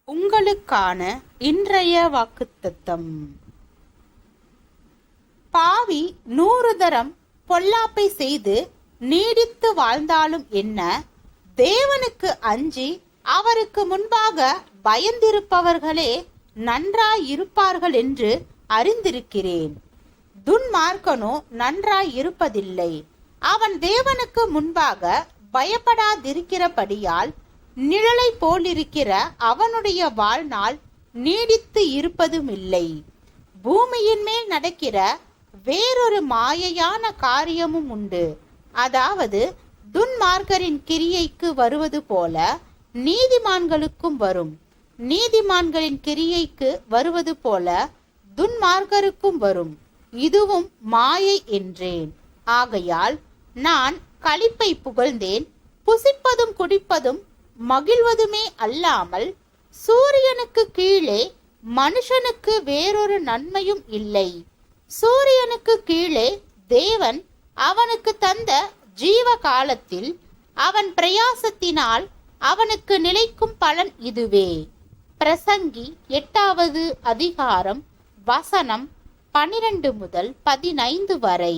உங்களுக்கான இன்றைய வாக்குத்தத்தம். பாவி 100 தரம் பொல்லாப்பை செய்து நீடித்து வாழ்ந்தாலும் என்ன, தேவனுக்கு அஞ்சி அவருக்கு முன்பாக பயந்திருப்பவர்களே நன்றாயிருப்பார்கள் என்று அறிந்திருக்கிறேன். துன்மார்க்கனோ நன்றாயிருப்பதில்லை. அவன் தேவனுக்கு முன்பாக பயப்படாதிருக்கிறபடியால் நிழலை போலிருக்கிற அவனுடைய வாழ்நாள் நீடித்து இருப்பதுமில்லை. பூமியின் மேல் நடக்கிற வேறொரு மாயையான காரியமும் உண்டு. அதாவது துன்மார்க்கரின் கிரியைக்கு வருவது போல நீதிமான்களுக்கும் வரும், நீதிமான்களின் கிரியைக்கு வருவது போல துன்மார்க்கருக்கும் வரும். இதுவும் மாயை என்றேன். ஆகையால் நான் களிப்பை புகழ்ந்தேன். புசிப்பதும் குடிப்பதும் மகிழ்வதுமே அல்லாமல் சூரியனுக்கு கீழே மனுஷனுக்கு வேறொரு நன்மையும் இல்லை. சூரியனுக்கு கீழே தேவன் அவனுக்கு தந்த ஜீவ காலத்தில் அவன் பிரயாசத்தினால் அவனுக்கு நிலைக்கும் பலன் இதுவே. பிரசங்கி 8வது அதிகாரம் வசனம் 12 முதல் 15 வரை.